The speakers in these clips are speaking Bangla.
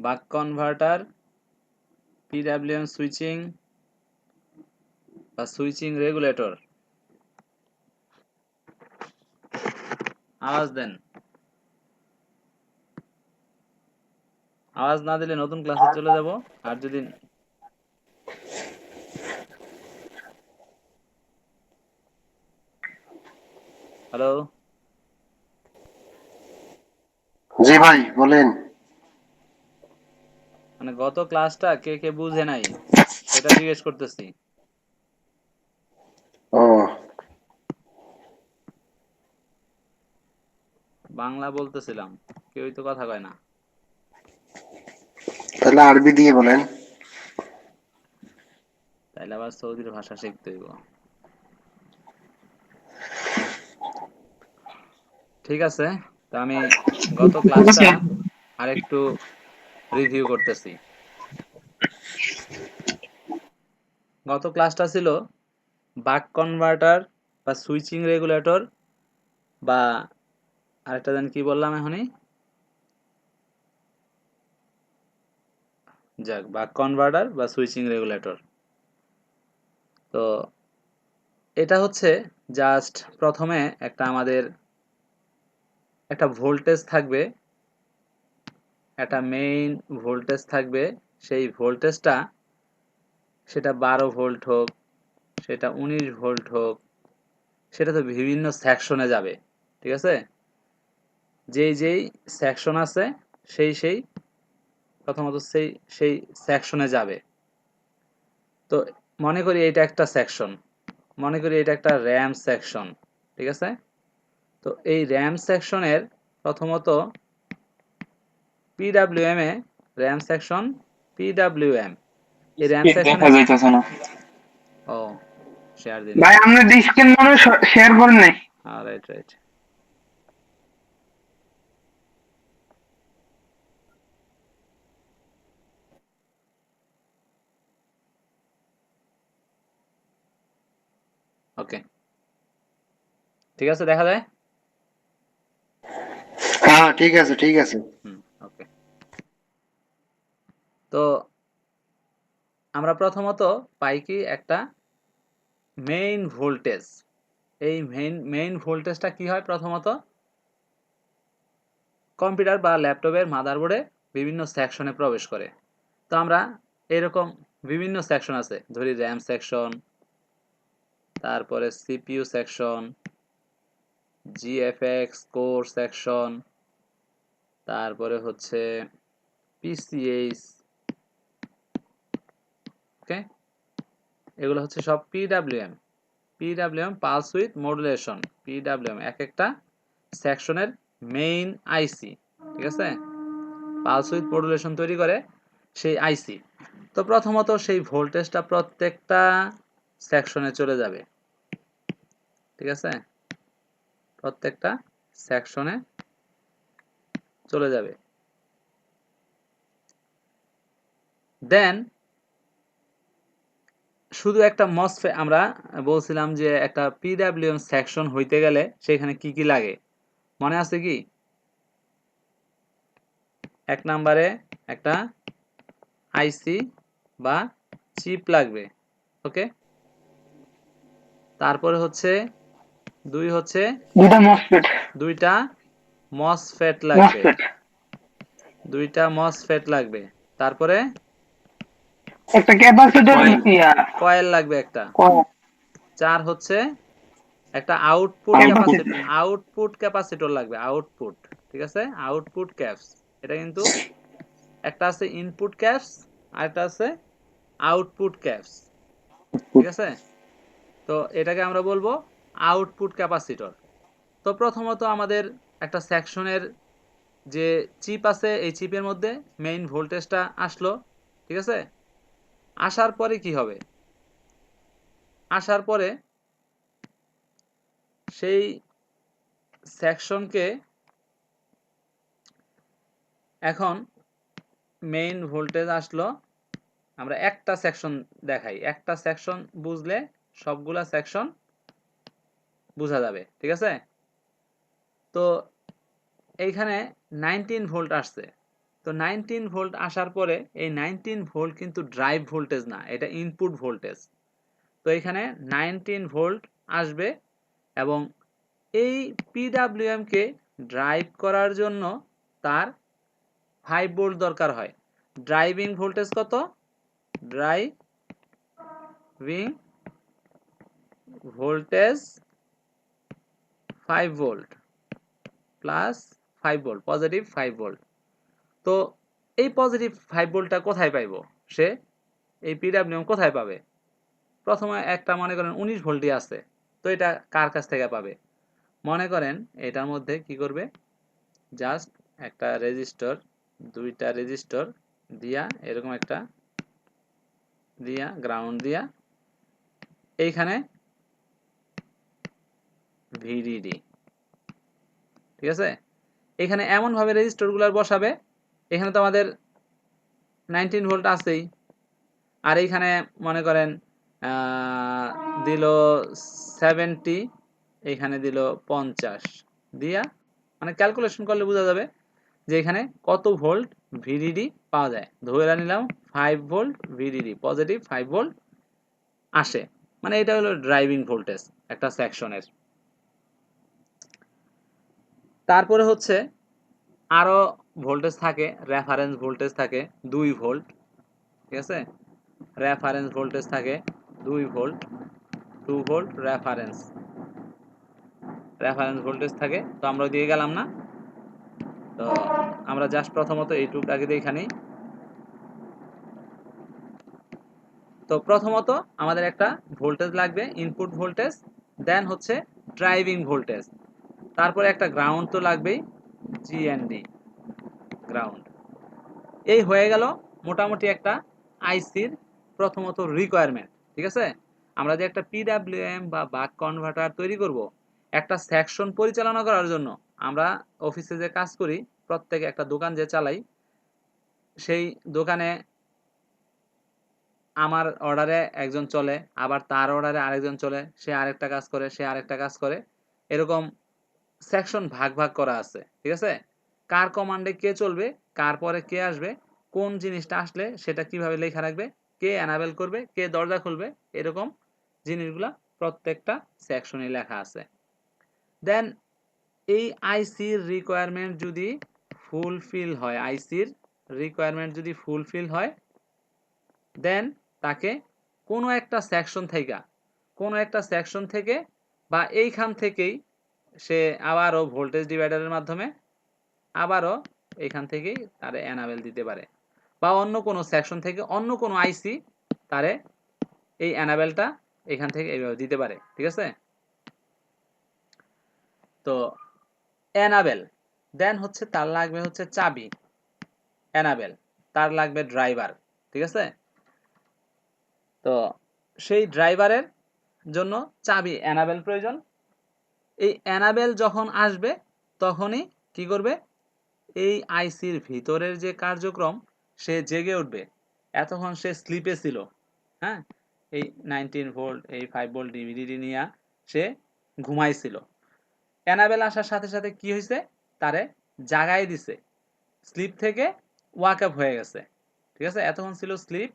বাক কনভার্টার, পিডব্লিউএম সুইচিং বা সুইচিং রেগুলেটর। আওয়াজ দেন, আওয়াজ না দিলে নতুন ক্লাসে চলে যাব। আর যদি হ্যালো, জি ভাই বলেন। মানে গত ক্লাসটা কে কে বুঝে নাই সেটা জিজ্ঞেস করতেছি। ও বাংলা বলতেছিলাম, কেউই তো কথা কয় না। তাহলে আরবি দিয়ে বলেন। তাইলে আবার সৌদির ভাষা শিখতে হইব। ঠিক আছে, তো আমি গত ক্লাসটা আরেকটু রিভিউ করতেছি। গত ক্লাসটা ছিল বাক কনভার্টার বা সুইচিং রেগুলেটর, বা আরেকটা জানি কি বললাম এখনই, যাক, বাক কনভার্টার বা সুইচিং রেগুলেটর। তো এটা হচ্ছে জাস্ট প্রথমে আমাদের একটা ভোল্টেজ থাকবে, একটা মেইন ভোল্টেজ থাকবে। সেই ভোল্টেজটা, সেটা 12 ভোল্ট হোক, সেটা 19 ভোল্ট হোক, সেটা তো বিভিন্ন সেকশনে যাবে। ঠিক আছে, যেই যেই সেকশন আছে সেই প্রথমত সেই সেকশনে যাবে। তো মনে করি এটা একটা সেকশন, মনে করি এটা একটা র্যাম সেকশন। ঠিক আছে, তো এই র্যাম সেকশনের প্রথমত পিডব্লিউএম এ, র্যাম সেকশন পিডব্লিউএম, এই র্যাম স্ক্রিন দেখা সেকশনে, যাইতেছে না ও শেয়ার দিন, ভাই, আপনি স্ক্রিন মনে শেয়ার করেন নাই। রাইট রাইট, ওকে, ঠিক আছে, দেখা যায়। হ্যাঁ ঠিক আছে ঠিক আছে। হুম, ওকে। তো আমরা প্রথমত পাই কি একটা মেইন ভোল্টেজ। এই মেইন ভোল্টেজটা কি হয়, প্রথমত কম্পিউটার বা ল্যাপটপের মাদারবোর্ডে বিভিন্ন সেকশনে প্রবেশ করে। তো আমরা এরকম বিভিন্ন সেকশন আছে, ধরি র্যাম সেকশন, তারপরে CPU section, GFX core section, তারপরে হচ্ছে পিসিএইচ, ওকে, এগুলো হচ্ছে সব PWM pulse with modulation. PWM এক একটা সেকশনের মেইন আইসি। ঠিক আছে, পালস উইথ মডুলেশন তৈরি করে সেই আইসি। তো প্রথমত সেই ভোল্টেজটা প্রত্যেকটা সেকশনে চলে যাবে। ঠিক আছে, প্রত্যেকটা সেকশনে চলে যাবে। দেন শুধু একটা মসফেট, আমরা বলছিলাম যে একটা পিডব্লিউএম সেকশন হইতে গেলে সেখানে কি কি লাগে, মনে আছে কি? এক নম্বরে একটা আইসি বা চিপ লাগবে, ওকে। তারপরে হচ্ছে দুইটা মসফেট। দুইটা মসফেট লাগবে, মসফেট দুইটা মসফেট লাগবে। তারপরে একটা ক্যাপাসিটর কয়েল, ইয়া কয়েল লাগবে একটা। কয় 4 হচ্ছে একটা আউটপুট। আউটপুট ক্যাপাসিটর লাগবে, আউটপুট। ঠিক আছে, আউটপুট ক্যাপস। এটা কিন্তু একটা আছে ইনপুট ক্যাপস, আর একটা আছে আউটপুট ক্যাপস। ঠিক আছে, তো এটাকে আমরা বলবো আউটপুট ক্যাপাসিটর। তো প্রথমত আমাদের একটা সেকশনের যে চিপ আছে, এই চিপের মধ্যে মেইন ভোল্টেজটা আসলো। ঠিক আছে, আসার পরে কি হবে, আসার পরে সেই সেকশনকে, এখন মেইন ভোল্টেজ আসলো, আমরা একটা সেকশন দেখাই, একটা সেকশন বুঝলে সবগুলা সেকশন বোঝা যাবে। ঠিক আছে, তো এইখানে 19 ভোল্ট আসছে, তো 19 ভোল্ট আসার পরে এই 19 ভোল্ট কিন্তু ড্রাইভ ভোল্টেজ না, এটা ইনপুট ভোল্টেজ। তো এখানে 19 ভোল্ট আসবে এবং এই পিডাব্লিউএম কে ড্রাইভ করার জন্য তার 5 ভোল্ট দরকার হয়। ড্রাইভিং ভোল্টেজ কত? Driving voltage 5 volt plus 5 volt, positive 5 volt. তো এই পজিটিভ 5 ভোল্টটা কোথায় পাইবো? সে এই পিডাব্লিউএম কোথায় পাবে? প্রথমে একটা মনে করেন 19 ভোল্টই আছে, তো এটা কার কাছ থেকে পাবে? মনে করেন এটার মধ্যে কি করবে, জাস্ট একটা রেজিস্টর, দুইটা রেজিস্টর দিয়া এরকম একটা দিয়া গ্রাউন্ড দিয়া এইখানে ভিডিডি, ঠিক আছে? এখানে এমন ভাবে রেজিস্টরগুলো বসাবে, এখানে তো আমাদের 19 ভোল্ট আছেই, আর এইখানে মনে করেন দিল 70, এইখানে দিল 50 দিয়া, মানে ক্যালকুলেশন করলে বোঝা যাবে যে এখানে কত ভোল্ট ভিডিডি পাওয়া যায়। ধরে নিলাম 5 ভোল্ট ভিডিডি, পজিটিভ 5 ভোল্ট আসে, মানে এটা হলো ড্রাইভিং ভোল্টেজ একটা সেকশনের। তারপরে হচ্ছে আরো ভোল্টেজ থাকে, রেফারেন্স ভোল্টেজ থাকে 2 ভোল্ট, ঠিক আছে? রেফারেন্স ভোল্টেজ থাকে 2 ভোল্ট, 2 ভোল্ট রেফারেন্স ভোল্টেজ থাকে। তো আমরা দিয়ে গেলাম না, তো আমরা জাস্ট প্রথমত এইটুকু আগে দিয়ে এখানেই। তো প্রথমত আমাদের একটা ভোল্টেজ লাগবে, ইনপুট ভোল্টেজ, দেন হচ্ছে ড্রাইভিং ভোল্টেজ, তারপরে একটা গ্রাউন্ড তো লাগবেই, জিএনডি গ্রাউন্ড। এই হয়ে গেল মোটামুটি একটা আইসির প্রথমত রিকোয়ারমেন্ট, ঠিক আছে? আমরা যে একটা পিডাব্লিউএম বা বাক কনভার্টার তৈরি করব, একটা সেকশন পরিচালনা করার জন্য আমরা অফিসে যে কাজ করি, প্রত্যেকে একটা দোকান যে চালাই, সেই দোকানে আমার অর্ডারে একজন চলে, আবার তার অর্ডারে আরেকজন চলে, সে আরেকটা কাজ করে, সে আরেকটা কাজ করে, এরকম সেকশন ভাগ ভাগ করা আছে, ঠিক আছে? কার কমান্ডে কে চলবে, কার পরে কে আসবে, কোন জিনিসটা আসলে সেটা কিভাবে লেখা রাখবে, কে এনাবেল করবে, কে দরজা খুলবে, এরকম জিনিসগুলা প্রত্যেকটা সেকশনে লেখা আছে। দেন এই আইসির রিকোয়ারমেন্ট যদি ফুলফিল হয়, আইসির রিকোয়ারমেন্ট যদি ফুলফিল হয়, দেন তাকে কোনো একটা সেকশন থেকে বা এইখান থেকেই সে আবারও ভোল্টেজ ডিভাইডারের মাধ্যমে আবারও এখান থেকেই তারে এনাবেল দিতে পারে, বা অন্য কোনো সেকশন থেকে অন্য কোনো আইসি তারে এই এনাবেলটা এখান থেকে এইভাবে দিতে পারে, ঠিক আছে? তো এনাবেল, দেন হচ্ছে তার লাগবে হচ্ছে চাবি এনাবেল, তার লাগবে ড্রাইভার, ঠিক আছে? তো সেই ড্রাইভারের জন্য চাবি এনাবেল প্রয়োজন। এই এনাবেল যখন আসবে তখনই কি করবে, এই আইসির ভিতরের যে কার্যক্রম সে জেগে উঠবে। এতক্ষণ সে স্লিপে ছিল, হ্যাঁ, এই 19 ভোল্ট এই 5 ভোল্ট ডিভিডি নিয়ে সে ঘুমাইছিল। এনাবেল আসার সাথে সাথে কি হয়েছে, তারে জাগাই দিছে, স্লিপ থেকে ওয়াক আপ হয়ে গেছে, ঠিক আছে? এতক্ষণ ছিল স্লিপ,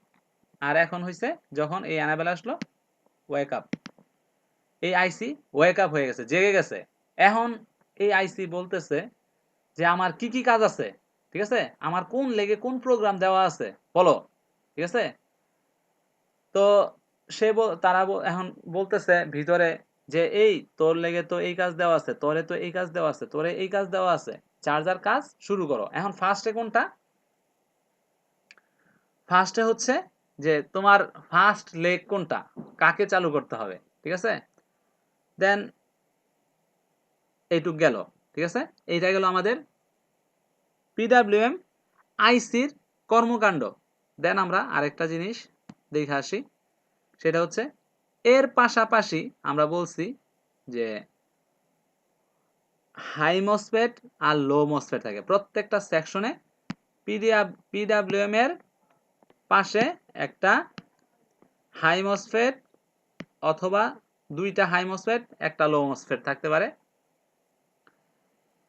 আর এখন হয়েছে যখন এই এনাবেল আসলো ওয়েক আপ, এই আইসি ওয়েক আপ হয়ে গেছে, জেগে গেছে। এখন এই আইসি বলতেছে যে আমার কি কি কাজ আছে, ঠিক আছে? আমার কোন লেগে কোন প্রোগ্রাম দেওয়া আছে বলো, ঠিক আছে? তো তারা এখন বলতেছে ভিতরে যে এই তোর লেগে তো এই কাজ দেওয়া আছে, তোরে তো এই কাজ দেওয়া আছে, তোরে এই কাজ দেওয়া আছে, চার্জার কাজ শুরু করো। এখন ফার্স্টে কোনটা? ফার্স্টে হচ্ছে যে তোমার ফার্স্ট লেগ কোনটা, কাকে চালু করতে হবে, ঠিক আছে? দেন এইটুক গেল, ঠিক আছে? এইটা গেল আমাদের পিডাব্লিউএম আইসির কর্মকাণ্ড। দেন আমরা আরেকটা জিনিস দেখে আসি, সেটা হচ্ছে এর পাশাপাশি আমরা বলছি যে হাই মসফেট আর লো মসফেট থাকে প্রত্যেকটা সেকশনে। পিডাব্লিউএম এর পাশে একটা হাই মসফেট অথবা দুইটা হাই মসফেট একটা লো মসফেট থাকতে পারে।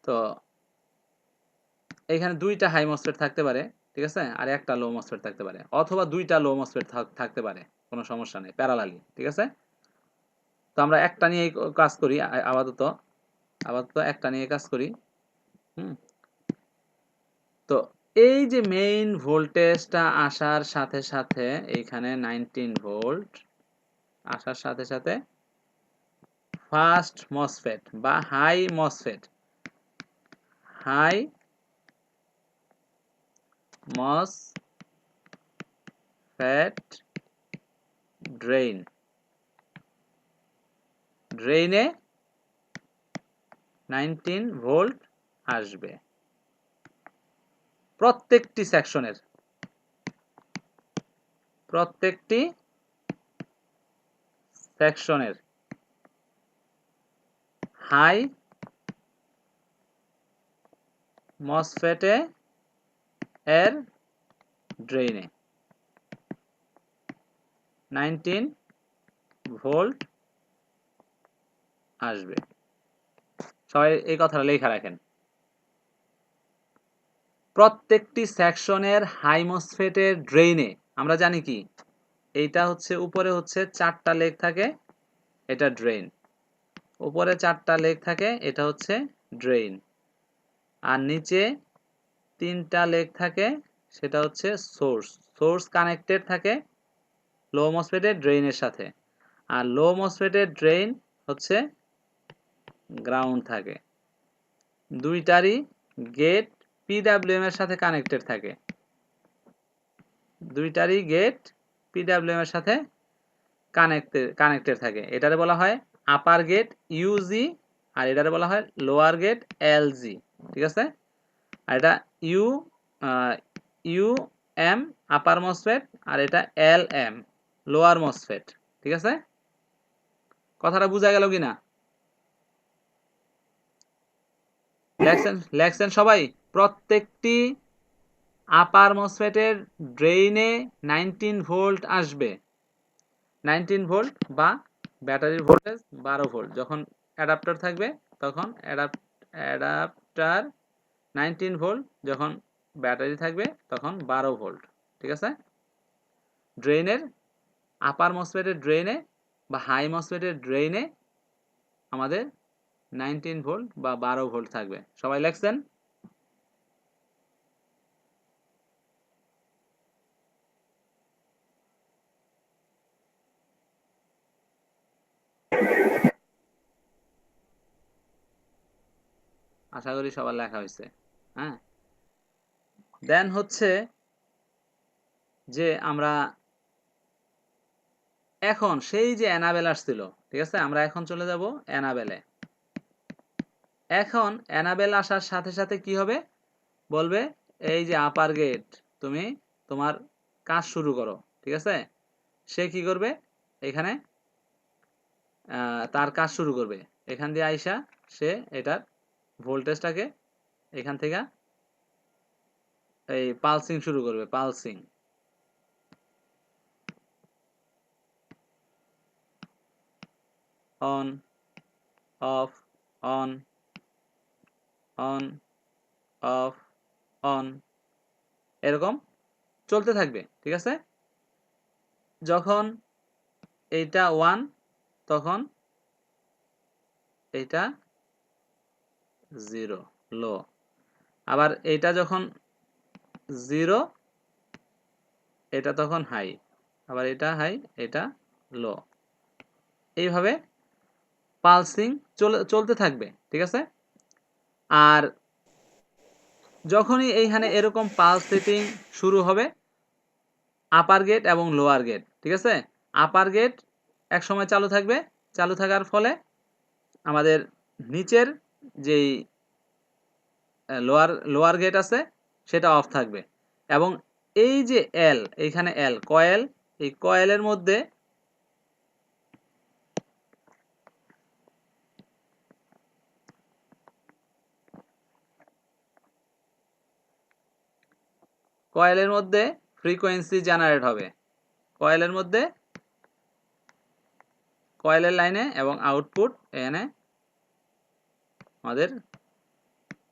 তো এখানে দুইটা হাই মসফেট থাকতে পারে, ঠিক আছে, আর একটা লো মসফেট থাকতে পারে, অথবা দুইটা লো মসফেট থাকতে পারে, কোনো সমস্যা নেই, প্যারালালি, ঠিক আছে। তো আমরা একটা নিয়ে কাজ করি আপাতত একটা নিয়ে কাজ করি। হুম তো এই যে মেইন ভোল্টেজটা আসার সাথে সাথে এইখানে 19 ভোল্ট আসার সাথে সাথে ফার্স্ট মসফেট বা হাই মসফেট ড্রেইনে 19 ভোল্ট আসবে প্রত্যেকটি সেকশনের হাই মসফেটে এর ড্রেইনে 19 ভোল্ট আসবে। সবাই এই কথাটা লেখা রাখেন। প্রত্যেকটি সেকশনের হাই মসফেটের ড্রেইনে আমরা জানি কি, এইটা হচ্ছে উপরে হচ্ছে 4টা লেগ থাকে, এটা ড্রেইন। উপরে 4টা লেগ থাকে, এটা হচ্ছে ড্রেইন। আর নিচে 3টা লেগ থাকে, সেটা হচ্ছে সোর্স কানেক্টেড থাকে লো মসফেটের ড্রেইনের সাথে। আর লো মসফেটের ড্রেইন হচ্ছে গ্রাউন্ড থাকে। দুইটারই গেট পিডব্লিউএম এর সাথে কানেক্টেড থাকে। এর সাথে কানেক্টেড থাকে। এটারে বলা হয় আপার গেট ইউজি, আর এটারে বলা হয় লোয়ার গেট এলজি, ঠিক আছে। আর এটা ইউ এম আপার মসফেট, আর এটা এল এম লোয়ার মসফেট, ঠিক আছে। কথাটা বোঝা গেল কিনা? লেখছেন সবাই? প্রত্যেকটি আপার মসফেটের ড্রেইনে 19 ভোল্ট আসবে। 19 ভোল্ট বা ব্যাটারির ভোল্টেজ 12 ভোল্ট। যখন অ্যাডাপ্টার থাকবে তখন অ্যাডাপ্টার 19 ভোল্ট, যখন ব্যাটারি থাকবে তখন 12 ভোল্ট, ঠিক আছে। ড্রেইনের আপার মসফেটের ড্রেইনে বা হাই মসফেটের ড্রেইনে আমাদের 19 ভোল্ট বা 12 ভোল্ট থাকবে। সবাই লেখছেন? আশা করি সবার লেখা হয়েছে। হ্যাঁ, দেন হচ্ছে যে আমরা এখন সেই যে অ্যানাবেল আসছিল, ঠিক আছে, আমরা এখন চলে যাব অ্যানাবেলে। এখন অ্যানাবেল আসার সাথে সাথে কি হবে, বলবে এই যে আপার গেট তুমি তোমার কাজ শুরু করো, ঠিক আছে। সে কি করবে, এখানে তার কাজ শুরু করবে। এখান দিয়ে আইসা সে এটার ভোল্টেজটাকে এখান থেকে এই পালসিং শুরু করবে, pulsing. On of on on of on, এরকম চলতে থাকবে, ঠিক আছে। যখন এইটা 1 তখন এইটা 0 লো, আবার এইটা যখন 0 এটা তখন হাই, আবার এটা হাই এটা লো, এইভাবে পালসিং চলতে থাকবে, ঠিক আছে। আর যখনই এইখানে এরকম পালস সেটিং শুরু হবে, আপার গেট এবং লোয়ার গেট, ঠিক আছে। আপার গেট এক সময় চালু থাকবে, চালু থাকার ফলে আমাদের নিচের যেই লোয়ার গেট আছে সেটা অফ থাকবে। এবং এই যে এইখানে কয়েল, এই কয়েলের মধ্যে ফ্রিকোয়েন্সি জেনারেট হবে। কয়েলের লাইনে এবং আউটপুট এখানে আমাদের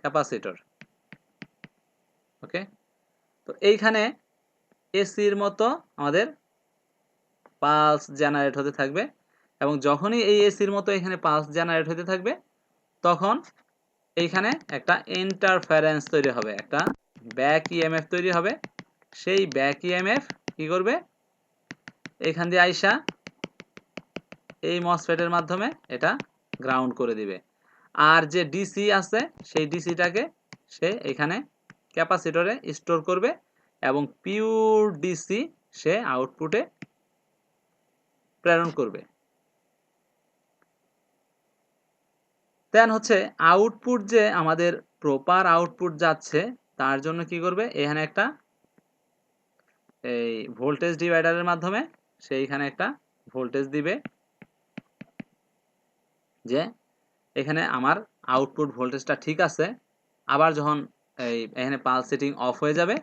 ক্যাপাসিটর। ওকে, তো এইখানে এসির মতো আমাদের পালস জেনারেট হতে থাকবে এবং যখনই এই এসির মতো এখানে পালস জেনারেট হতে থাকবে তখন এইখানে একটা ইন্টারফারেন্স তৈরি হবে, একটা ব্যাক ইএমএফ তৈরি হবে। সেই ব্যাক ইএমএফ কি করবে, এখান দিয়ে আইসা এই মসফেটের মাধ্যমে এটা গ্রাউন্ড করে দিবে। আর যে ডিসি আছে সেই ডিসিটাকে সে এখানে ক্যাপাসিটরে স্টোর করবে এবং পিওর ডিসি সে আউটপুটে প্রেরণ করবে। দেন হচ্ছে আউটপুট যে আমাদের প্রপার আউটপুট যাচ্ছে তার জন্য কি করবে, এখানে একটা এই ভোল্টেজ ডিভাইডারের মাধ্যমে সেইখানে একটা ভোল্টেজ দিবে যে এখানে আমার আউটপুট ভোল্টেজটা ঠিক আছে। আবার যখন এখানে পালস সেটিং অফ হয়ে যাবে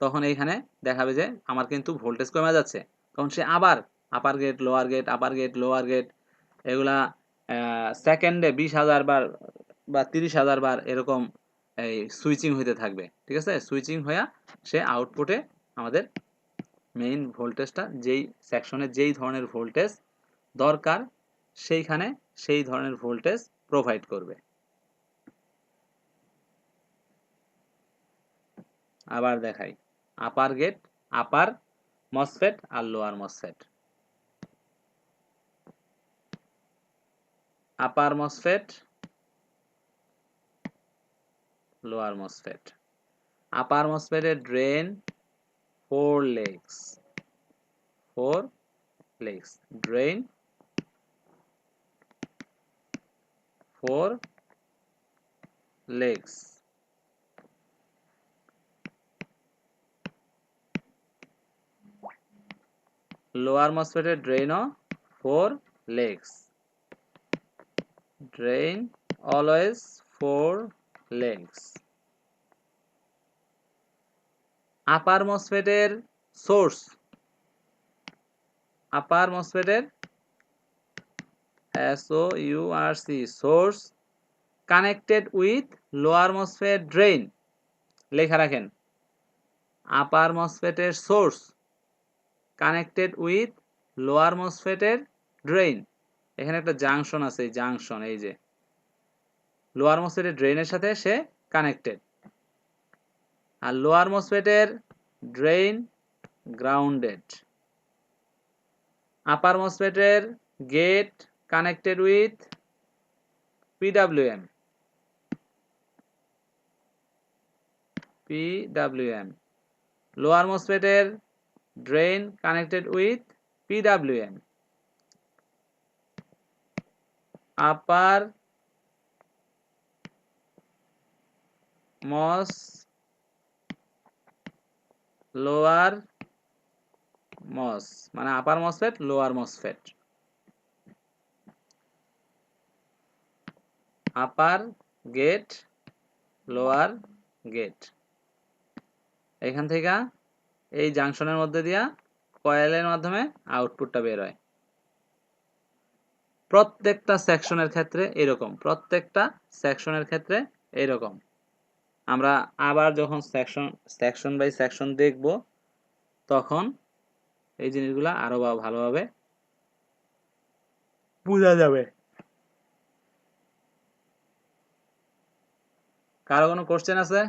তখন এইখানে দেখাবে যে আমার কিন্তু ভোল্টেজ কমে যাচ্ছে, তখন সে আবার আপার গেট লোয়ার গেট আপার গেট লোয়ার গেট এগুলা সেকেন্ডে 20,000 বার বা 30,000 বার এরকম এই সুইচিং হইতে থাকবে। ঠিক আছে, সুইচিং হয়ে সে আউটপুটে আমাদের মেইন ভোল্টেজটা যেই সেকশনে যেই ধরনের ভোল্টেজ দরকার সেইখানে সেই ধরনের ভোল্টেজ প্রোভাইড করবে। আবার দেখাই, আপার গেট আপার মসফেট আর lower MOSFET. Upper MOSFET lower MOSFET. Upper মসফেটের drain 4 legs, 4 legs, drain 4 legs। Lower মসফেটের ড্রেনও 4 legs, drain always 4 legs। Upper মসফেটের সোর্স, আপার মসফেটের SOURC source connected with lower MOSFET drain. লেখা রাখেন, আপার মসফেটের সোর্স কানেক্টেড উইথ লোয়ার মসফেটের ড্রেন। এখানে একটা জাংশন আছে, এই জাংশন এই যে লোয়ার মসফেটের ড্রেনের সাথে সে কানেক্টেড। আর লোয়ার মসফেটের ড্রেন গ্রাউন্ডেড। আপার মসফেটের gate connected with PWM, PWM। Lower মসফেটের drain connected with PWM। Upper MOS lower MOS মানে upper MOSFET lower MOSFET. Upper gate lower gate. এখান থেকে এই জাংশনের মধ্যে দিয়া কয়েলের মাধ্যমে আউটপুটটা বের হয়। প্রত্যেকটা সেকশনের ক্ষেত্রে এরকম, প্রত্যেকটা সেকশনের ক্ষেত্রে এরকম। আমরা আবার যখন সেকশন বাই সেকশন দেখব তখন এই জিনিসগুলো আরো ভালোভাবে বোঝা যাবে। কারো কোনো কোশ্চেন আছে?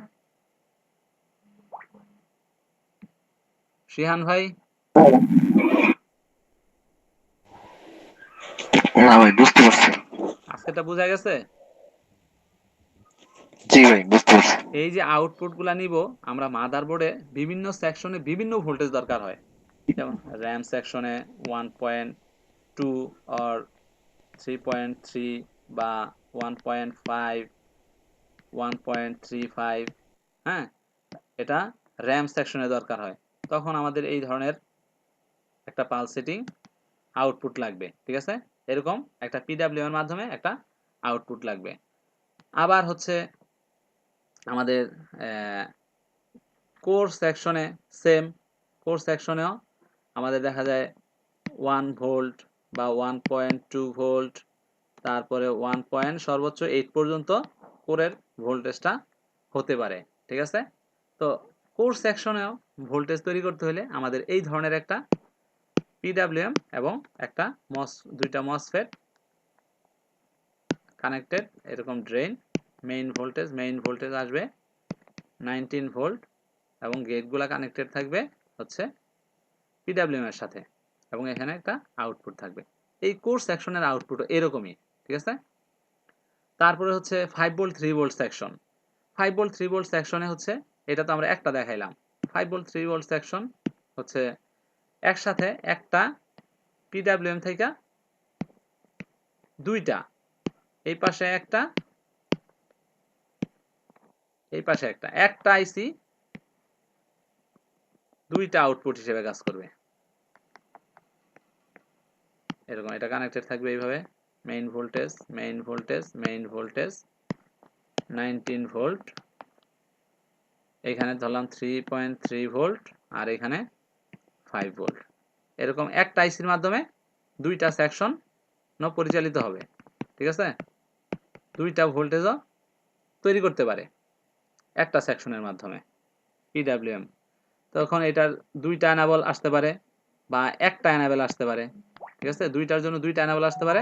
শিহান ভাই? না ভাই, বুঝতে পারছি। আজকেটা বোঝা গেছে? জি ভাই, বুঝতে পারছি। এই যে আউটপুটগুলো নিব আমরা মাদারবোর্ডে বিভিন্ন সেকশনে বিভিন্ন ভোল্টেজ দরকার হয়। যেমন র্যাম সেকশনে 1.2 অর 3.3 বা 1.5 1.35, হ্যাঁ, এটা র্যাম সেকশনে দরকার হয়। তখন আমাদের এই ধরনের একটা পালস সেটিং আউটপুট লাগবে। ঠিক আছে, এরকম একটা PWM এর মাধ্যমে একটা আউটপুট লাগবে। আবার হচ্ছে আমাদের কোর সেকশনে সেম, কোর সেকশনেও আমাদের দেখা যায় 1 ভোল্ট বা 1.2 ভোল্ট, তারপরে 1 সর্বোচ্চ 8 পর্যন্ত কোরের ভোল্টেজটা হতে পারে। ঠিক আছে, তো কোর সেকশনেও ভোল্টেজ তৈরি করতে হলে আমাদের এই ধরনের একটা পিডাব্লিউএম এবং একটা দুইটা মসফেট কানেক্টেড, এরকম ড্রেন, মেইন ভোল্টেজ আসবে 19 ভোল্ট এবং গেটগুলো কানেক্টেড থাকবে হচ্ছে পিডাব্লিউএম এর সাথে এবং এখানে একটা আউটপুট থাকবে। এই কোর সেকশনের আউটপুট এরকমই, ঠিক আছে। তারপরে হচ্ছে 5 volt 3 volt section. 5 volt 3 volt সেকশনে হচ্ছে, এটা তো আমরা একটা দেখাইলাম। 5 ভোল্ট 3 ভোল্ট সেকশন হচ্ছে একসাথে একটা পিডাব্লিউএম থেকে দুইটা, এই পাশে একটা, এই পাশে একটা, একটা আইসি দুইটা আউটপুট হিসেবে কাজ করবে। এরকম এটা কানেক্টেড থাকবে এইভাবে, মেইন ভোল্টেজ 19 ভোল্ট, এখানে ধরলাম 3.3 ভোল্ট আর এখানে 5 ভোল্ট। এরকম একটা আইসির মাধ্যমে দুইটা সেকশন পরিচালিত হবে, ঠিক আছে। দুইটা ভোল্টেজও তৈরি করতে পারে একটা সেকশনের মাধ্যমে পিডাব্লিউএম। তখন এটার দুইটা এনাবল আসতে পারে বা একটা এনাবল আসতে পারে, ঠিক আছে। দুইটার জন্য দুইটা এনাবল আসতে পারে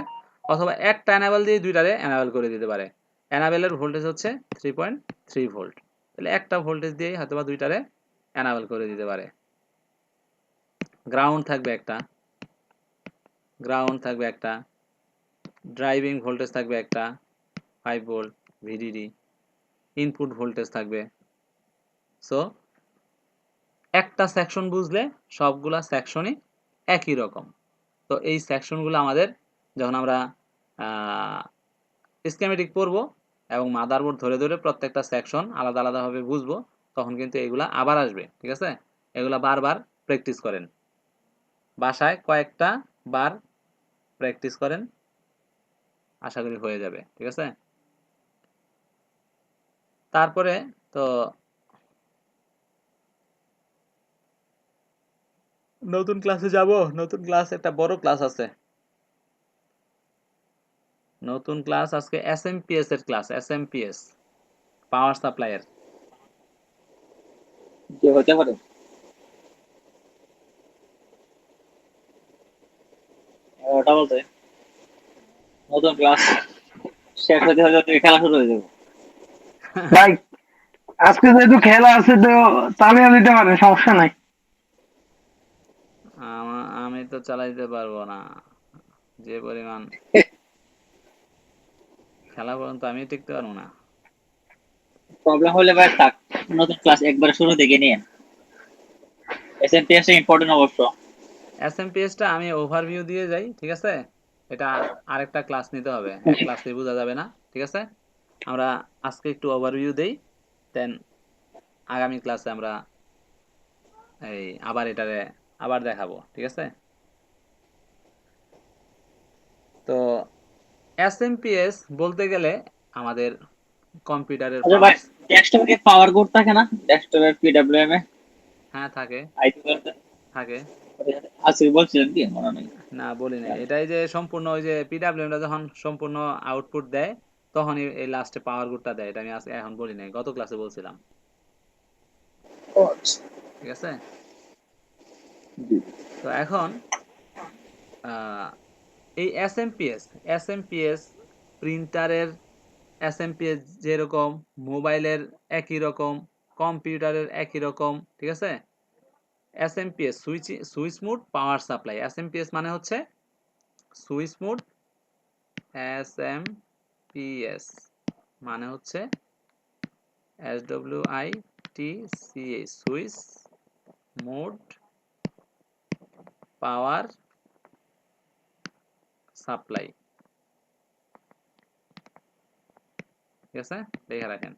অথবা একটা এনাবল দিয়ে দুইটারে এনাবল করে দিতে পারে। এনাবেলের ভোল্টেজ হচ্ছে 3.3 ভোল্ট, তাহলে একটা ভোল্টেজ দিয়েই হয়তো বা দুইটারে এনাবল করে দিতে পারে। গ্রাউন্ড থাকবে একটা, ড্রাইভিং ভোল্টেজ থাকবে একটা 5 ভোল্ট ভিডিডি, ইনপুট ভোল্টেজ থাকবে। সো একটা সেকশন বুঝলে সবগুলা সেকশনই একই রকম। তো এই সেকশনগুলো আমাদের যখন আমরা স্কিমেটিক পড়বো এবং মাদারবোর্ড ধরে ধরে প্রত্যেকটা সেকশন আলাদা আলাদাভাবে বুঝবো, তখন কিন্তু এগুলা আবার আসবে, ঠিক আছে। এগুলা বারবার প্র্যাকটিস করেন, বাসায় কয়েকটা বার প্র্যাকটিস করেন, আশা করি হয়ে যাবে, ঠিক আছে। তারপরে তো নতুন ক্লাসে যাব। নতুন ক্লাস, একটা বড় ক্লাস আছে। নতুন ক্লাস আজকে এসএমপিএস এর ক্লাস, এসএমপিএস পাওয়ার সাপ্লাইয়ের। যে হতে পারে ওটা বলতে নতুন ক্লাস শেষ হতে হতে খেলা শুরু হয়ে যাবে। ভাই আজকে যেহেতু খেলা আছে তো চালিয়ে দিতে পারে, সমস্যা নাই। আমি তো চালাইতে পারবো না, যে পরিমাণ খেলা পর্যন্ত আমি টিকতে পারবো না। প্রবলেম হলে ভাই থাক, নতুন ক্লাস একবার শুরু থেকে নিয়ে এসএমপিএস ইম্পর্টেন্ট অবশ্য। এসএমপিএসটা আমি ওভারভিউ দিয়ে যাই, ঠিক আছে। এটা আরেকটা ক্লাস নিতে হবে, এক ক্লাসে বোঝা যাবে না, ঠিক আছে। আমরা আজকে একটু ওভারভিউ দেই, দেন আগামী ক্লাসে আমরা এই এটারে আবার দেখাবো, ঠিক আছে। তো এসএমপিএস বলতে গেলে আমাদের কম্পিউটারের আচ্ছা ভাই, পাওয়ার। ডেস্কটপে পাওয়ার বোর্ড থাকে না, ডেস্কটপের পিডব্লিউএম এ হ্যাঁ থাকে, আইপি বলতে থাকে। আছে বলছিলেন কি মনে নেই। না বলি নাই, এটাই যে সম্পূর্ণ ওই যে পিডাব্লিউএমটা যখন সম্পূর্ণ আউটপুট দেয় তখনই এই লাস্টে পাওয়ার গুডটা দেয়, এটা আমি এখন বলি নাই, গত ক্লাসে বলছিলাম, ও আচ্ছা। ঠিক আছে। জি। তো এখন এই এসএমপিএস প্রিন্টারের এসএমপিএস যেরকম, মোবাইলের একই রকম, কম্পিউটারের একই রকম, ঠিক আছে। SMPS switch mode power supply, SMPS মানে হচ্ছে সুইচ মোড, এসএমপিএস মানে হচ্ছে SWITCH switch mode power supply, ঠিক আছে, দেখে রাখেন।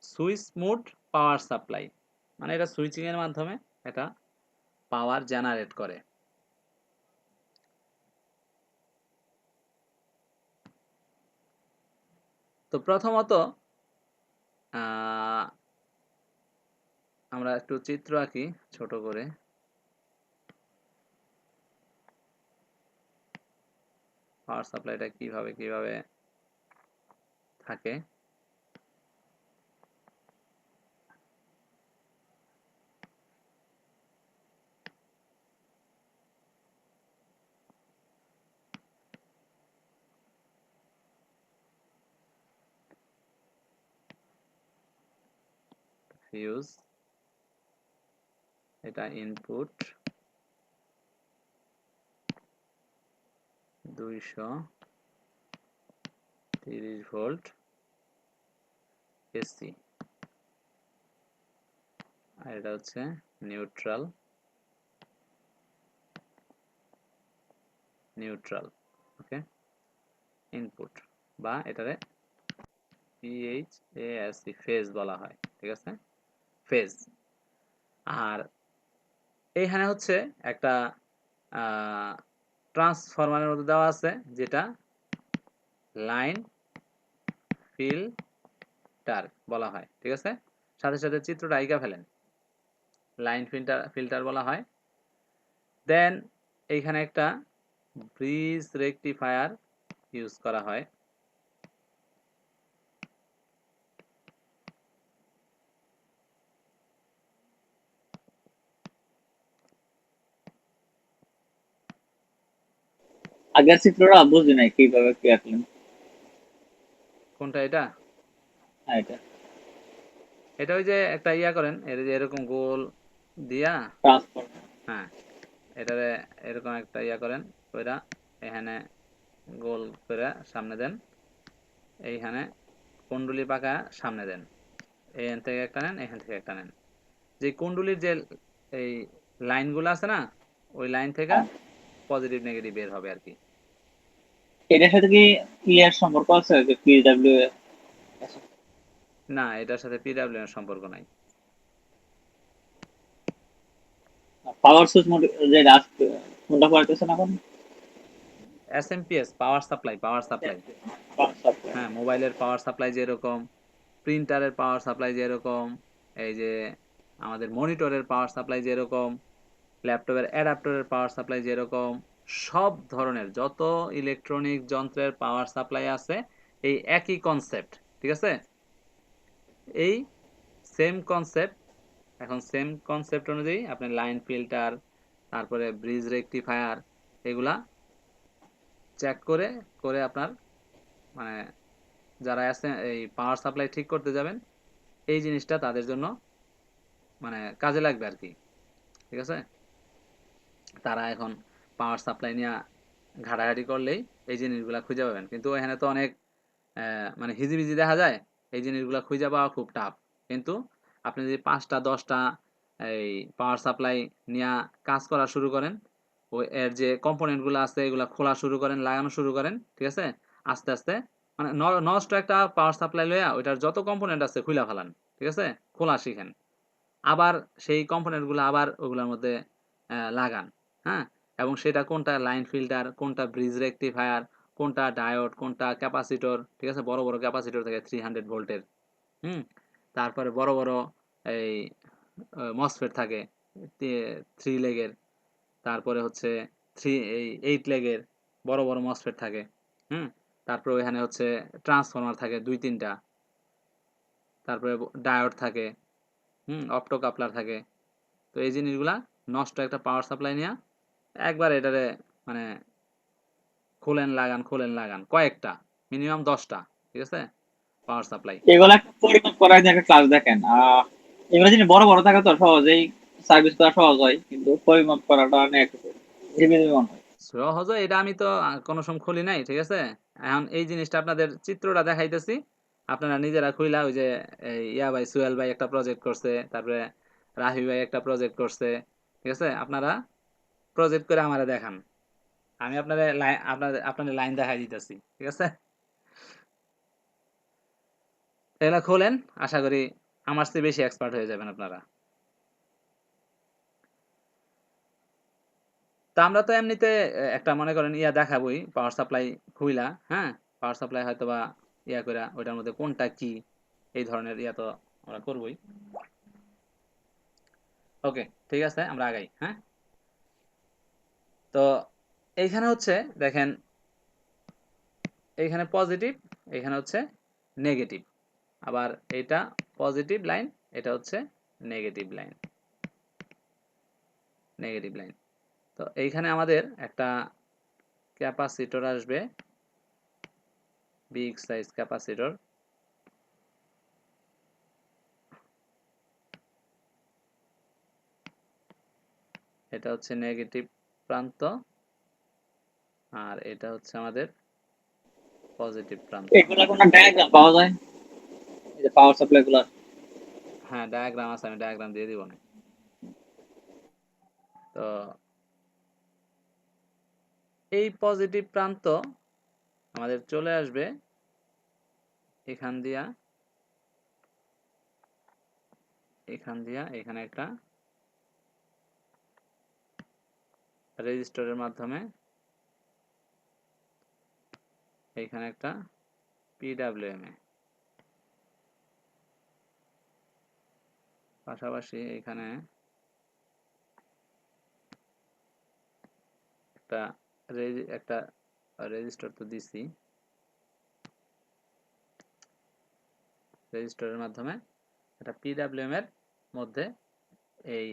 সুইচ মোড পাওয়ার সাপ্লাই মানে এটা সুইচিং এর মাধ্যমে এটা পাওয়ার জেনারেট করে। তো প্রথমত আমরা একটু চিত্র আঁকি ছোট করে। পাওয়ার সাপ্লাইটা কিভাবে থাকে। ফিউজ, এটা ইনপুট 230 ভোল্ট এসি, আর এটা হচ্ছে নিউট্রাল, ওকে, ইনপুট বা এটারে পিএইচএএসসি ফেজ বলা হয়, ঠিক আছে, ফেজ। আর এইখানে হচ্ছে একটা ট্রান্সফরমারের মধ্যে দেওয়া আছে যেটা লাইন ফিল্টার বলা হয়, ঠিক আছে, সাথে সাথে চিত্রটা আইকা ফেলেন, লাইন ফিল্টার বলা হয়। দেন এইখানে একটা ব্রিজ রেকটিফায়ার ইউজ করা হয়, আগের চিত্রটা বুঝি নাই কিভাবে কি আঁকলেন। কোনটা এটা? হ্যাঁ, এটা এটা ওই যে একটা ইয়া করেন, এর যে এরকম গোল দিয়া, ট্রান্সফার। হ্যাঁ, এটারে এরকম একটা ইয়া করেন, কইরা এখানে গোল করে সামনে দেন, এইখানে কুণ্ডুলি পাকা সামনে দেন, এখান থেকে একটা নেন, এখান থেকে একটা নেন, যে কুণ্ডুলির যে এই লাইনগুলো আছে না, ওই লাইন থেকে পজিটিভ নেগেটিভ বের হবে আর কি। এটার সাথে কি ইয়ার সম্পর্ক আছে যে পিডব্লিউ? না, এটার সাথে পিডব্লিউ এর সম্পর্ক নাই। পাওয়ার সুইচ যে কোনটা পারতেছে না এখন? এসএমপিএস, পাওয়ার সাপ্লাই, হ্যাঁ, মোবাইলের পাওয়ার সাপ্লাই যেরকম, প্রিন্টারের পাওয়ার সাপ্লাই যেরকম, এই যে আমাদের মনিটরের পাওয়ার সাপ্লাই যেরকম, ল্যাপটপের অ্যাডাপ্টরের পাওয়ার সাপ্লাই যেরকম, সব ধরনের যত ইলেকট্রনিক যন্ত্রের পাওয়ার সাপ্লাই আছে এই একই কনসেপ্ট, ঠিক আছে, এই সেম কনসেপ্ট। এখন সেম কনসেপ্ট অনুযায়ী আপনি লাইন ফিল্টার, তারপরে ব্রিজ রেকটিফায়ার, এগুলা চেক করে করে আপনার মানে যারা আছে এই পাওয়ার সাপ্লাই ঠিক করতে যাবেন, এই জিনিসটা তাদের জন্য মানে কাজে লাগবে আর কি, ঠিক আছে। তারা এখন পাওয়ার সাপ্লাই নিয়ে ঘাটাঘাটি করলেই এই জিনিসগুলা খুঁজে পাবেন, কিন্তু এখানে তো অনেক মানে হিজিবিজি দেখা যায়, এই জিনিসগুলা খুঁজে পাওয়া খুব টাফ। কিন্তু আপনি যদি 5টা 10টা এই পাওয়ার সাপ্লাই নিয়ে কাজ করা শুরু করেন, ওই এর যে কম্পোনেন্টগুলো আছে এগুলা খোলা শুরু করেন, লাগানো শুরু করেন, ঠিক আছে, আস্তে আস্তে মানে নষ্ট একটা পাওয়ার সাপ্লাই লইয়া ওইটার যত কম্পোনেন্ট আছে খুলা ফেলান, ঠিক আছে, খোলা শিখেন, আবার সেই কম্পোনেন্টগুলো আবার ওগুলোর মধ্যে লাগান, হ্যাঁ, এবং সেটা কোনটা লাইন ফিল্টার, কোনটা ব্রিজ রেকটিফায়ার, কোনটা ডায়োড, কোনটা ক্যাপাসিটর, ঠিক আছে, বড় বড় ক্যাপাসিটর থাকে 300 ভোল্টের, হুম, তারপরে বড় বড় এই মসফেট থাকে 3 লেগের, তারপরে হচ্ছে 8 লেগের বড় বড় মসফেট থাকে, হুম, তারপরে ওইখানে হচ্ছে ট্রান্সফরমার থাকে 2-3টা, তারপরে ডায়োড থাকে, অপটো কাপলার থাকে। তো এই জিনিসগুলা নষ্ট একটা পাওয়ার সাপ্লাই নিয়ে একবার এটারে মানে খোলেন লাগান কয়েকটা, মিনিমাম 10টা, ঠিক আছে, পাওয়ার সাপ্লাই। এগুলা পরিমাপ করার যে একটা ক্লাস দেখেন, এগুলো যদি বড় বড় থাকে তো সহজেই সার্ভিস করা সহজ হয়, কিন্তু পরিমাপ করাটা অনেক হেভি মনে হয়। সহজ, এটা আমি তো কোনো সময় খুলি নাই, ঠিক আছে, এখন এই জিনিসটা আপনাদের চিত্রটা দেখাইতেছি, আপনারা নিজেরা খুইলা ওই যে ইয়া ভাই সুয়েল ভাই একটা প্রজেক্ট করছে, তারপরে রাহি ভাই একটা প্রজেক্ট করছে, ঠিক আছে, আপনারা প্রজেক্ট করে আমারে দেখান, আমি আপনাদের আপনাদের লাইন দেখাই দিতেছি, ঠিক আছে। এগুলা খোলেন, আশা করি আমার চেয়ে বেশি এক্সপার্ট হয়ে যাবেন আপনারা। তা আমরা তো এমনিতে একটা মনে করেন ইয়া দেখাবই পাওয়ার সাপ্লাই খুইলা, হ্যাঁ, পাওয়ার সাপ্লাই হয়তো বা ইয়া করে ওইটার মধ্যে কোনটা কি, এই ধরনের ইয়া তো আমরা করবই। ওকে, ঠিক আছে, আমরা আগাই, হ্যাঁ। তো এইখানে হচ্ছে দেখেন, এইখানে পজিটিভ, এখানে হচ্ছে নেগেটিভ, আবার এটা পজিটিভ লাইন, এটা হচ্ছে নেগেটিভ লাইন, তো এইখানে আমাদের একটা ক্যাপাসিটর আসবে, বিগ সাইজ ক্যাপাসিটর, এটা হচ্ছে নেগেটিভ প্রান্ত, আর এটা হচ্ছে আমাদের পজিটিভ প্রান্ত। এগুলা কোনো ডায়াগ্রাম পাওয়া যায়, এই যে পাওয়ার সাপ্লাই গুলা? হ্যাঁ, ডায়াগ্রাম আছে, আমি ডায়াগ্রাম দিয়ে দিব না। তো এই পজিটিভ প্রান্ত আমাদের চলে আসবে এখান দিয়া, এখানে একটা রেজিস্টরের মাধ্যমে, এখানে একটা PWM এ, পাশাপাশি এখানে একটা একটা রেজিস্টর তো দিছি, রেজিস্টরের মাধ্যমে একটা PWM এর মধ্যে এই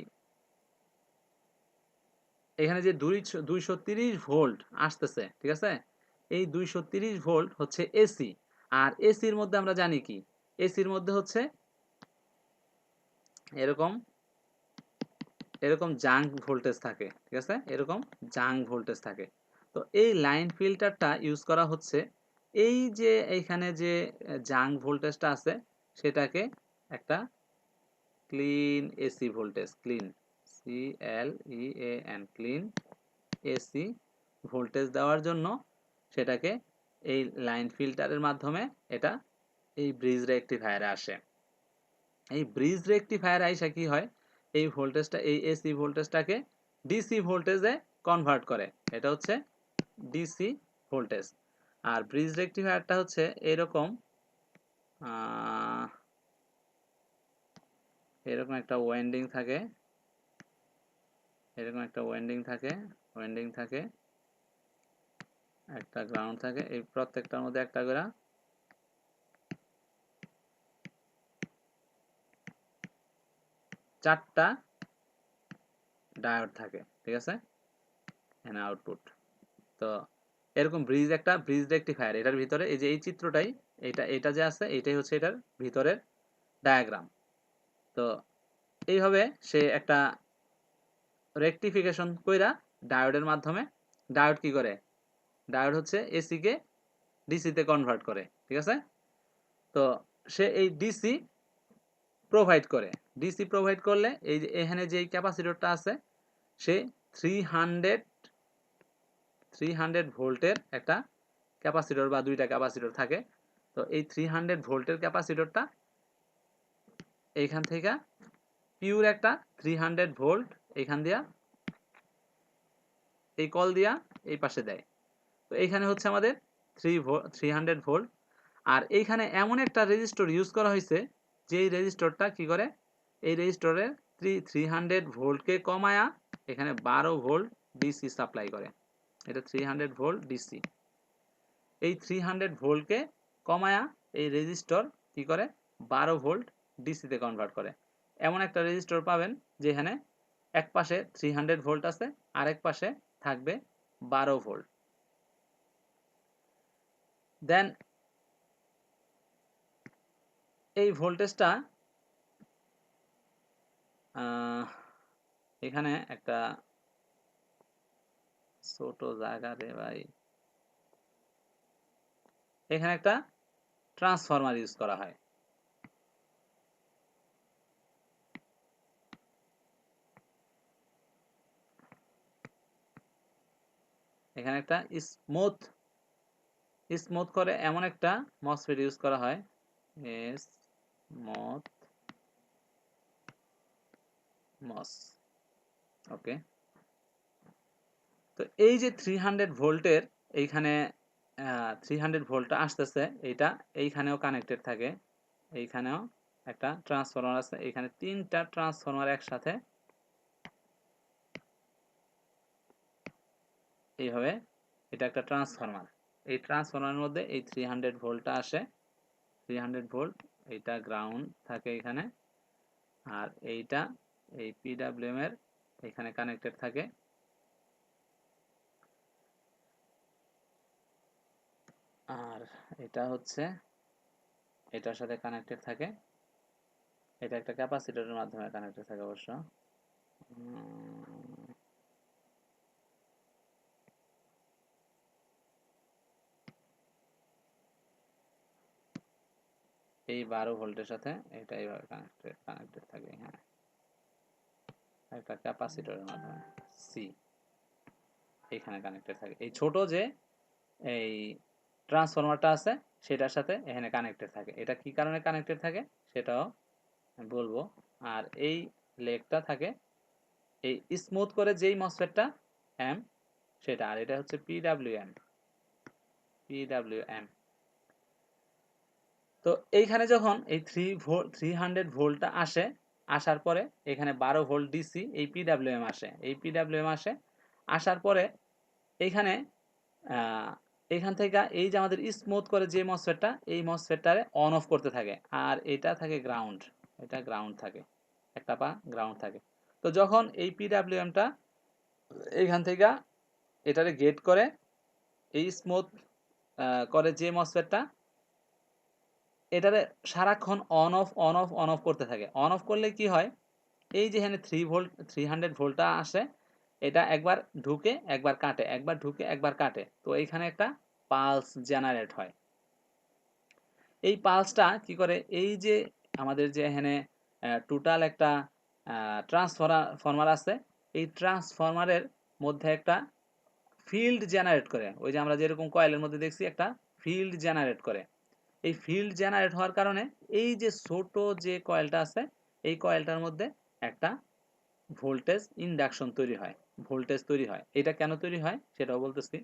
এখানে যে 230 ভোল্ট আসতেছে, ঠিক আছে, এই 230 ভোল্ট হচ্ছে এসি। আর এসির মধ্যে আমরা জানি কি, এসির মধ্যে হচ্ছে এরকম এরকম জাঙ্ক ভোল্টেজ থাকে, ঠিক আছে, এরকম জাঙ্ক ভোল্টেজ থাকে। তো এই লাইন ফিল্টারটা ইউজ করা হচ্ছে এই যে এইখানে যে জাঙ্ক ভোল্টেজটা আছে সেটাকে একটা clean AC voltage, clean CLEAN, clean AC voltage দেওয়ার জন্য সেটাকে এই লাইন ফিল্টারের মাধ্যমে এটা এই ব্রিজ রেকটিফায়ারে আসে। এই ব্রিজ রেকটিফায়ার আইসা কি হয়, এই ভোল্টেজটা, এই এসি ভোল্টেজটাকে ডিসি ভোল্টেজে কনভার্ট করে, এটা হচ্ছে ডিসি ভোল্টেজ। আর ব্রিজ রেকটিফায়ারটা হচ্ছে এরকম এরকম একটা ওয়াইন্ডিং থাকে, এরকম একটা ওয়াইন্ডিং থাকে, একটা গ্রাউন্ড থাকে, এই প্রত্যেকটার মধ্যে একটা করে চারটা ডায়োড থাকে, ঠিক আছে, এখানে আউটপুট। তো এরকম ব্রিজ রেকটিফায়ার, এটার ভিতরে এই যে এই চিত্রটাই, এটা যে আছে এটাই হচ্ছে এটার ভিতরের ডায়াগ্রাম। তো এইভাবে সে একটা রেকটিফিকেশন কইরা ডায়োডের মাধ্যমে, ডায়োড কি করে, ডায়োড হচ্ছে এসি কে ডিসি তে কনভার্ট করে, ঠিক আছে। তো সে এই ডিসি প্রোভাইড করে, ডিসি প্রোভাইড করলে এই যে এখানে যে ক্যাপাসিটরটা আছে সে 300 ভোল্টের একটা ক্যাপাসিটর বা দুইটা ক্যাপাসিটর থাকে। তো এই 300 ভোল্টের ক্যাপাসিটরটা এইখান থেকে পিওর একটা 300 ভোল্ট এইখান দিয়া এই কল দিয়া এই পাশে দেয়। তো এইখানে হচ্ছে আমাদের 300 ভোল্ট। আর এইখানে এমন একটা রেজিস্টর ইউজ করা হয়েছে যেই রেজিস্টরটা কি করে, এই রেজিস্টরের 300 ভোল্টকে কমায়া এখানে 12 ভোল্ট ডিসি সাপ্লাই করে। এটা 300 ভোল্ট ডিসি। এই 300 ভোল্টকে কমায়া এই রেজিস্টর কি করে 12 ভোল্ট ডিসিতে কনভার্ট করে। এমন একটা রেজিস্টর পাবেন যেখানে এক পাশে 300 ভোল্ট আছে, আরেক পাশে থাকবে 12 ভোল্ট। দেন এই ভোল্টেজটা এখানে একটা ছোট জায়গা রে ভাই, এখানে একটা ট্রান্সফরমার ইউজ করা হয়। এখানে একটা স্মুথ করে এমন একটা মসফেট ইউজ করা হয়, স্মুথ মস, ওকে। তো এই যে 300 ভোল্টের এইখানে 300 ভোল্টটা আসতেছে, এইটা এইখানেও কানেক্টেড থাকে, এইখানেও একটা ট্রান্সফরমার আছে, এখানে তিনটা ট্রান্সফরমার একসাথে এইভাবে, এটা একটা ট্রান্সফরমার। এই ট্রান্সফরমারের মধ্যে এই 300 ভোল্টটা আসে, 300 ভোল্ট, এইটা গ্রাউন্ড থাকে এখানে, আর এইটা এই পিডব্লিউএম এর এখানে কানেক্টেড থাকে। আর এটা হচ্ছে এটার সাথে কানেক্টেড থাকে, এটা একটা ক্যাপাসিটরের মাধ্যমে কানেক্টেড থাকে অবশ্য। এই 12 ভোল্টের সাথে এটা এইভাবে কানেক্টেড থাকে। হ্যাঁ, একটা ক্যাপাসিটরের মাধ্যমে সি এখানে কানেক্টেড থাকে। এই ছোট যে এই ট্রান্সফরমারটা আছে সেটার সাথে এখানে কানেক্টেড থাকে। এটা কি কারণে কানেক্টেড থাকে সেটাও বলবো। আর এই লেগটা থাকে এই স্মুথ করে যেই মসফেটটা এম সেটা, আর এটা হচ্ছে পিডাব্লিউএম। তো এইখানে যখন এই 300 ভোল্টটা আসে, আসার পরে এখানে 12 ভোল্ট ডিসি এই পিডাব্লিউএম আসে, আসার পরে এইখানে এখান থেকে এই যে আমাদের স্মুথ করে যে মসফেটটা, এই মসফেটটারে অন অফ করতে থাকে। আর এটা থাকে গ্রাউন্ড, এটা গ্রাউন্ড থাকে, একটা পা গ্রাউন্ড থাকে। তো যখন এই পিডাব্লিউএমটা এইখান থেকে এটারে গেট করে এই স্মুথ করে যে মসফেটটা, এটারে সারাক্ষণ অন অফ করতে থাকে। অন অফ করলে কি হয়, এই যে এখানে 300 ভোল্টটা আসে, এটা একবার ঢুকে একবার কাটে, একবার ঢুকে একবার কাটে। তো এইখানে একটা পালস জেনারেট হয়। এই পালসটা কি করে, এই যে আমাদের যে এখানে টোটাল একটা ট্রান্সফরমার আছে, এই ট্রান্সফরমারের মধ্যে একটা ফিল্ড জেনারেট করে। ওই যে আমরা যেরকম কয়েলের মধ্যে দেখছি একটা ফিল্ড জেনারেট করে। এই ফিল্ড জেনারেট হওয়ার কারণে এই যে ছোট যে কয়েলটা আছে, এই কয়েলটার মধ্যে একটা ভোল্টেজ ইন্ডাকশন তৈরি হয়, ভোল্টেজ তৈরি হয়। এটা কেন তৈরি হয় সেটাও বলতেছি।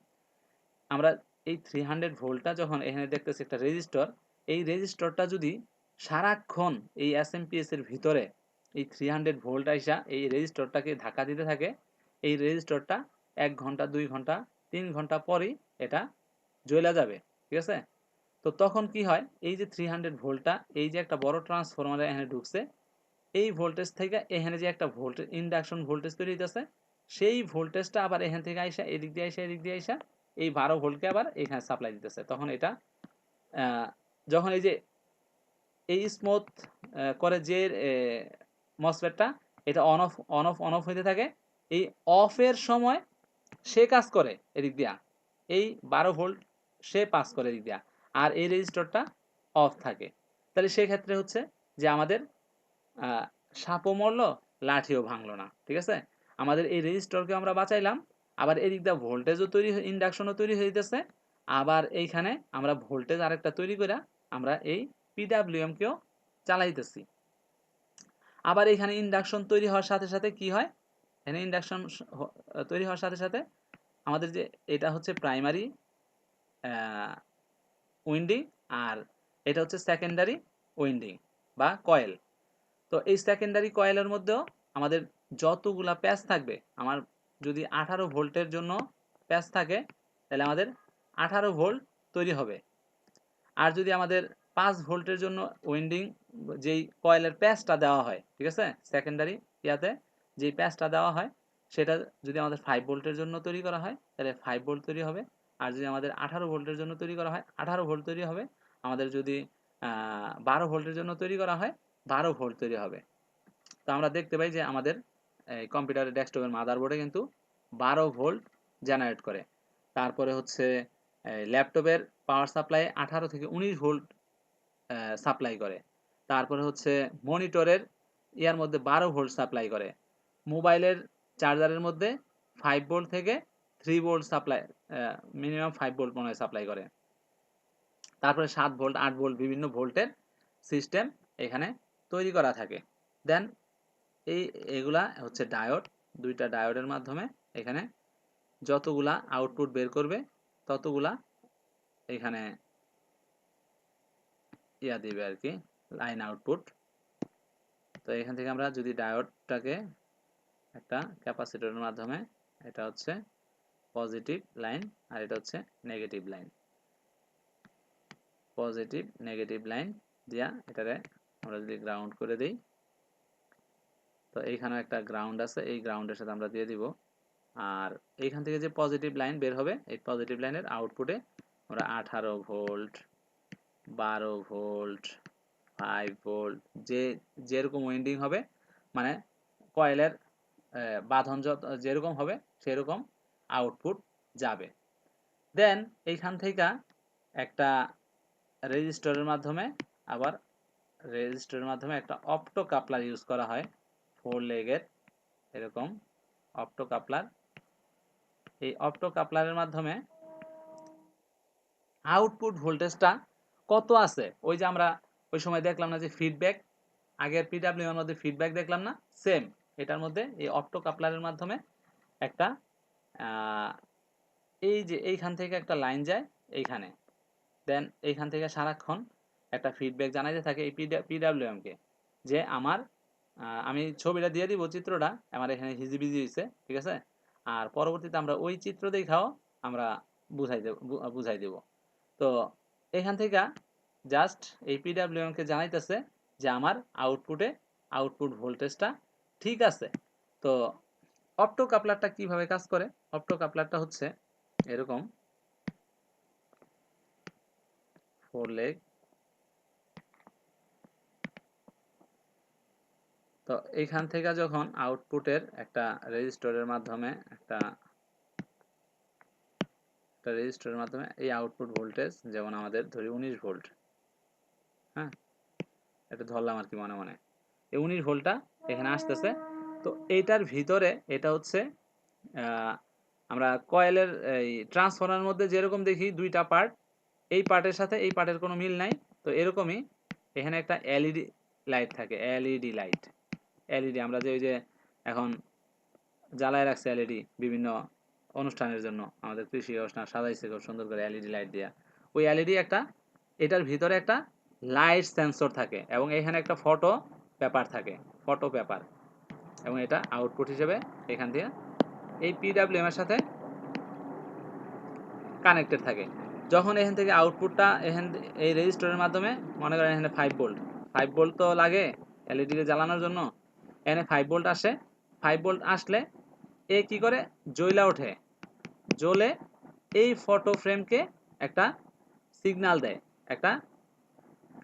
আমরা এই 300 ভোল্টটা যখন এখানে দেখতেছি একটা রেজিস্টর, এই রেজিস্টরটা যদি সারাক্ষণ এই এসএমপিএস এর ভিতরে এই 300 ভোল্ট আইসা এই রেজিস্টরটাকে ধাক্কা দিতে থাকে, এই রেজিস্টরটা 1 ঘন্টা 2 ঘন্টা 3 ঘন্টা পরই এটা জ্বলে যাবে। ঠিক আছে? তো তখন কি হয়, এই যে 300 ভোল্টটা এই যে একটা বড় ট্রান্সফরমারে এখানে ঢুকছে, এই ভোল্টেজ থেকে এখানে যে একটা ভোল্টেজ ইন্ডাকশন ভোল্টেজ তৈরি হইতেছে, সেই ভোল্টেজটা আবার এখান থেকে আইসা এদিক দিয়ে আইসা এই 12 ভোল্টকে আবার এখানে সাপ্লাই দিতেছে। তখন এটা যখন এই যে এই স্মুথ করে যে মসফেটটা, এটা অন অফ হইতে থাকে। এই অফের সময় সে কাজ করে এদিক দিয়া, এই 12 ভোল্ট সে পাস করে এদিক দিয়া, আর এই রেজিস্টরটা অফ থাকে। তাহলে সেক্ষেত্রে হচ্ছে যে আমাদের সাপও মরলো, লাঠিও ভাঙলো না। ঠিক আছে? আমাদের এই রেজিস্টরকে আমরা বাঁচাইলাম, আবার এদিক দিয়ে ভোল্টেজও তৈরি, ইন্ডাকশনও তৈরি হয়ে যেতেছে। আবার এইখানে আমরা ভোল্টেজ আরেকটা তৈরি করে আমরা এই পিডাব্লিউএম কেও চালাইতেছি। আবার এখানে ইন্ডাকশন তৈরি হওয়ার সাথে সাথে কি হয়, এখানে ইন্ডাকশন তৈরি হওয়ার সাথে সাথে আমাদের যে এটা হচ্ছে প্রাইমারি উইন্ডিং, আর এটা হচ্ছে সেকেন্ডারি উইন্ডিং বা কয়েল। তো এই সেকেন্ডারি কয়েলের মধ্যেও আমাদের যতগুলা প্যাচ থাকবে, আমার যদি 18 ভোল্টের জন্য প্যাচ থাকে, তাহলে আমাদের 18 ভোল্ট তৈরি হবে। আর যদি আমাদের 5 ভোল্টের জন্য উইন্ডিং যেই কয়েলের প্যাচটা দেওয়া হয়, ঠিক আছে, সেকেন্ডারি ইয়াতে যেই প্যাচটা দেওয়া হয়, সেটা যদি আমাদের 5 ভোল্টের জন্য তৈরি করা হয়, তাহলে 5 ভোল্ট তৈরি হবে। আর যদি আমাদের 18 ভোল্টের জন্য তৈরি করা হয়, 18 ভোল্ট তৈরি হবে। আমাদের যদি 12 ভোল্টের জন্য তৈরি করা হয়, 12 ভোল্ট তৈরি হবে। তো আমরা দেখতে পাই যে আমাদের কম্পিউটারের ডেস্কটপের মাদারবোর্ডে কিন্তু 12 ভোল্ট জেনারেট করে। তারপরে হচ্ছে ল্যাপটপের পাওয়ার সাপ্লাই 18 থেকে 19 ভোল্ট সাপ্লাই করে। তারপরে হচ্ছে মনিটরের ইয়ার মধ্যে 12 ভোল্ট সাপ্লাই করে। মোবাইলের চার্জারের মধ্যে 5 ভোল্ট থেকে 3 ভোল্ট সাপ্লাই, মিনিমাম 5 ভোল্ট মনে হয় সাপ্লাই করে। তারপরে 7 ভোল্ট 8 ভোল্ট বিভিন্ন ভোল্টের সিস্টেম এখানে তৈরি করা থাকে। দেন এগুলা হচ্ছে ডায়োড, দুইটা ডায়োডের মাধ্যমে এখানে যতগুলা আউটপুট বের করবে ততগুলা এখানে ইয়া দিবে আর কি, লাইন আউটপুট। তো এখান থেকে আমরা যদি ডায়োডটাকে একটা ক্যাপাসিটরের মাধ্যমে, এটা হচ্ছে পজিটিভ লাইন আর এটা হচ্ছে negative line, positive negative line দিয়া এটারে আমরা যদি গ্রাউন্ড করে দিই, তো এইখানেও একটা গ্রাউন্ড আছে, এই গ্রাউন্ডের সাথে আমরা দিয়ে দিব। আর এইখান থেকে যে পজিটিভ লাইন বের হবে, এই পজিটিভ লাইনের আউটপুটে আমরা 18 ভোল্ট 12 ভোল্ট 5 ভোল্ট যেরকম উইন্ডিং হবে, মানে কয়েলের বাঁধন যেরকম হবে সেরকম আউটপুট যাবে। দেন এইখান থেকে একটা রেজিস্টরের মাধ্যমে আবার রেজিস্টরের মাধ্যমে একটা অপ্টো কাপলার ইউজ করা হয় 4 লেগের এরকম অপ্টো কাপলার। এই অপ্টো কাপলারের মাধ্যমে আউটপুট ভোল্টেজটা কত আছে, ওই যে আমরা ওই সময় দেখলাম না যে ফিডব্যাক, আগের পিডাব্লিউ এর মধ্যে ফিডব্যাক দেখলাম না, সেম এটার মধ্যে এই অপ্টো কাপলারের মাধ্যমে একটা এই যে এইখান থেকে একটা লাইন যায় এইখানে, দেন এইখান থেকে সারাক্ষণ একটা ফিডব্যাক জানাইতে থাকে এই পিডাব্লিউএম কে, যে আমার আমি ছবিটা দিয়ে দিব, চিত্রটা আমার এখানে হিজিবিজি হয়েছে, ঠিক আছে। আর পরবর্তীতে আমরা ওই চিত্র দেখাও আমরা বুঝাই দেব। তো এখান থেকে জাস্ট এই পিডাব্লিউএম কে জানাইতেছে যে আমার আউটপুট ভোল্টেজটা ঠিক আছে। তো অপ্টো কাপলারটা কিভাবে কাজ করে, অপ্টো কাপলারটা হচ্ছে এরকম 4 লেগ। তো এইখান থেকে যখন আউটপুটের একটা রেজিস্টরের মাধ্যমে এই আউটপুট ভোল্টেজ, যেমন আমাদের ধরি 19 ভোল্ট, হ্যাঁ এটা ধরলাম আর কি মনে মনে, এই 19 ভোল্টটা এখানে আসতেছে। তো এইটার ভিতরে এটা হচ্ছে আমরা কয়েলের এই ট্রান্সফরমারের মধ্যে যেরকম দেখি দুইটা পার্ট, এই পার্টের সাথে এই পার্টের কোনো মিল নাই, তো এরকমই এখানে একটা এলইডি লাইট থাকে, এলইডি আমরা যে ওই যে এখন জ্বালায় রাখছে এলইডি বিভিন্ন অনুষ্ঠানের জন্য, আমাদের কৃষি অনুষ্ঠান সাজাইছে খুব সুন্দর করে এলইডি লাইট দিয়া, ওই এলইডি একটা, এটার ভিতরে একটা লাইট সেন্সর থাকে এবং এখানে একটা ফটো পেপার থাকে, ফটো পেপার, এবং এটা আউটপুট হিসেবে এখান দিয়ে এই পিডাব্লিউএম এর সাথে কানেক্টেড থাকে। যখন এখান থেকে আউটপুটটা এই রেজিস্টরের মাধ্যমে, মনে করেন এখানে 5 ভোল্ট তো লাগে এলইডিকে জ্বালানোর জন্য, এখানে 5 ভোল্ট আসে, 5 ভোল্ট আসলে এ কি করে জ্বলা ওঠে, জ্বলে এই ফটো ফ্রেমকে একটা সিগন্যাল দেয়, একটা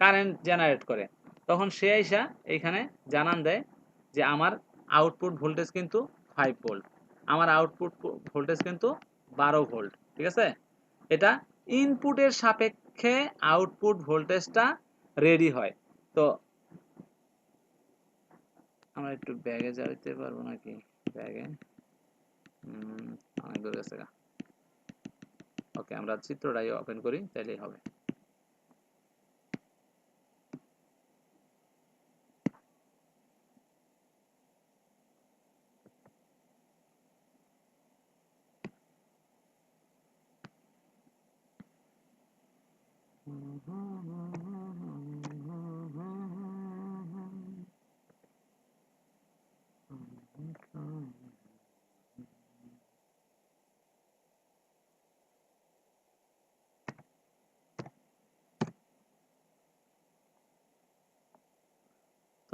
কারেন্ট জেনারেট করে, তখন সে আইসা এইখানে জানান দেয় যে আমার আউটপুট ভোল্টেজ কিন্তু 5 ভোল্ট, আমার আউটপুট ভোল্টেজ কিন্তু 12 ভোল্ট, ঠিক আছে। এটা ইনপুটের সাপেক্ষে আউটপুট ভোল্টেজটা রেডি হয়। তো আমরা একটু ব্যাগে যাইতে পারবো নাকি, ব্যাগে অনেক দূর গেছে। ওকে, আমরা চিত্রটাই ওপেন করি তাইলেই হবে।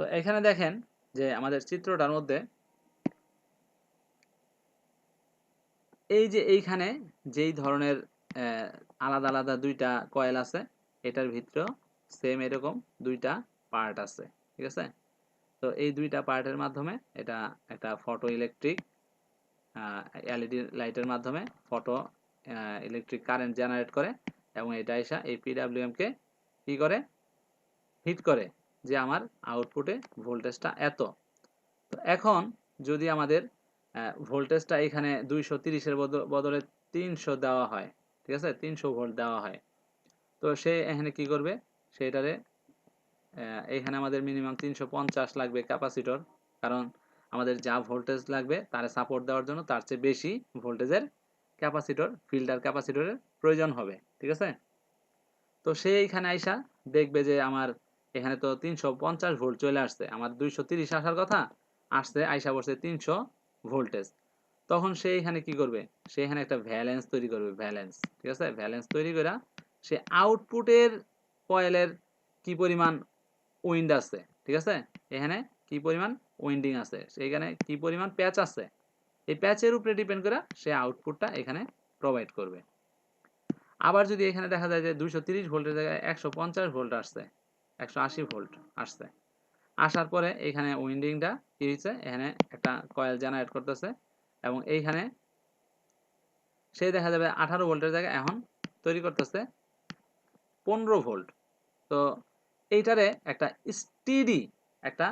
তো এখানে দেখেন যে আমাদের চিত্রটার মধ্যে এই যে এইখানে যেই ধরনের আলাদা আলাদা দুইটা কয়েল আছে, এটার ভিতরেও সেম এরকম দুইটা পার্ট আছে, ঠিক আছে। তো এই দুইটা পার্টের মাধ্যমে এটা একটা ফটো ইলেকট্রিক এলইডি লাইটের মাধ্যমে ফটো ইলেকট্রিক কারেন্ট জেনারেট করে, এবং এটা এসে এই পিডাব্লিউএম কে কি করে হিট করে যে আমার আউটপুটে ভোল্টেজটা এত। তো এখন যদি আমাদের ভোল্টেজটা এখানে 230-এর বদলে 300 দেওয়া হয়, ঠিক আছে, 300 ভোল্ট দেওয়া হয়, তো সে এখানে কি করবে, সেটারে এখানে আমাদের মিনিমাম 350 লাগবে ক্যাপাসিটর, কারণ আমাদের যা ভোল্টেজ লাগবে তার সাপোর্ট দেওয়ার জন্য তার চেয়ে বেশি ভোল্টেজের ক্যাপাসিটর, ফিল্টার ক্যাপাসিটরের প্রয়োজন হবে, ঠিক আছে। তো সে এইখানে আইসা দেখবে যে আমার এখানে তো 350 ভোল্ট চলে আসছে, আমার 230 আসার কথা, আসছে আইসা পড়ছে 300 ভোল্টেজ। তখন সে এখানে কি করবে, সে এখানে একটা ভ্যালেন্স তৈরি করবে, ভ্যালেন্স, ঠিক আছে, ভ্যালেন্স তৈরি করে সে আউটপুটের কয়েলের কি পরিমাণ উইন্ড আছে, ঠিক আছে, এখানে কি পরিমাণ উইন্ডিং আছে, সেখানে কি পরিমাণ প্যাচ আছে, এই প্যাচের উপরে ডিপেন্ড করে সে আউটপুটটা এখানে প্রোভাইড করবে। আবার যদি এখানে দেখা যায় যে 230 ভোল্টের জায়গায় 150 ভোল্ট আসছে, 180 ভোল্ট আসছে, আসার পরে এখানে উইন্ডিংটা কি হয়েছে, এখানে একটা কয়েল জেনারেট করতেছে, এবং এইখানে সেই দেখা যাবে 18 ভোল্টের জায়গায় এখন তৈরি করতেছে 15 ভোল্ট। তো এইটারে একটা স্টেডি একটা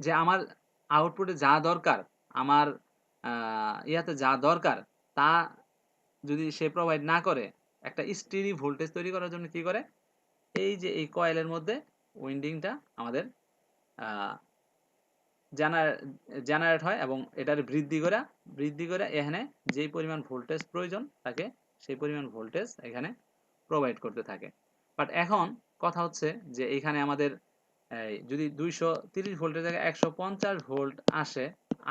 যে আমার আউটপুটে যা দরকার, আমার ইয়াতে যা দরকার তা যদি সে প্রোভাইড না করে, একটা স্টেডি ভোল্টেজ তৈরি করার জন্য কি করে, এই যে এই কয়েলের মধ্যে উইন্ডিংটা আমাদের জেনারেট হয় এবং এটার বৃদ্ধি করে এখানে যেই পরিমাণ ভোল্টেজ প্রয়োজন তাকে সেই পরিমাণ ভোল্টেজ এখানে প্রোভাইড করতে থাকে। বাট এখন কথা হচ্ছে যে এইখানে আমাদের যদি 230 ভোল্টের জায়গায় 150 ভোল্ট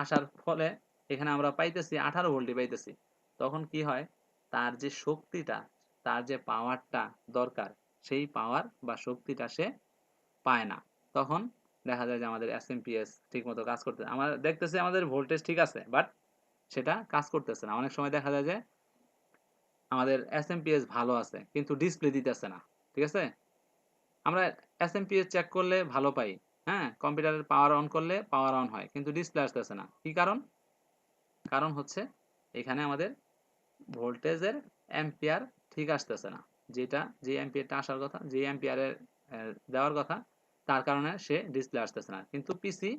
আসার ফলে এখানে আমরা পাইতেছি 18 ভোল্টই পাইতেছি। তখন কি হয়, তার যে শক্তিটা, তার যে পাওয়ারটা দরকার, সেই পাওয়ার বা শক্তিটা সে পায় না। তখন দেখা যায় যে আমাদের এসএমপিএস ঠিক মতো কাজ করতে, আমরা দেখতেছি আমাদের ভোল্টেজ ঠিক আছে, বাট সেটা কাজ করতেছে না। অনেক সময় দেখা যায় যে আমাদের এসএমপিএস ভালো আছে কিন্তু ডিসপ্লে দিতেছে না, ঠিক আছে। আমরা এসএমপিএস চেক করলে ভালো পাই, হ্যাঁ, কম্পিউটারের পাওয়ার অন করলে পাওয়ার অন হয় কিন্তু ডিসপ্লে আসতেছে না। কি কারণ? কারণ হচ্ছে এখানে আমাদের ভোল্টেজের অ্যাম্পিয়ার ঠিক আসতেছে না। যে অ্যাম্পিয়ারটা আসার কথা, যে অ্যাম্পিয়ারের দেওয়ার কথা, তার কারণে সে ডিসপ্লে আসতেছে না, কিন্তু পিসি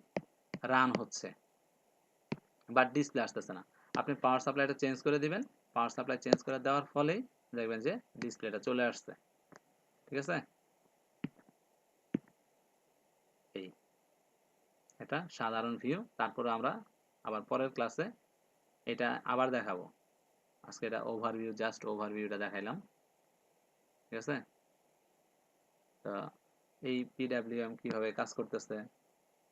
রান হচ্ছে বাট ডিসপ্লে আসতেছে না। আপনি পাওয়ার সাপ্লাইটা চেঞ্জ করে দিবেন, পাওয়ার সাপ্লাই চেঞ্জ করে দেওয়ার ফলেই দেখবেন যে ডিসপ্লেটা চলে আসছে, ঠিক আছে। এই এটা সাধারণ ভিউ, তারপরে আমরা আবার পরের ক্লাসে এটা আবার দেখাবো। আজকে এটা ওভারভিউ, জাস্ট ওভারভিউটা দেখাইলাম, ঠিক আছে। তো এই পিডাব্লিউএম কিভাবে কাজ করতেছে,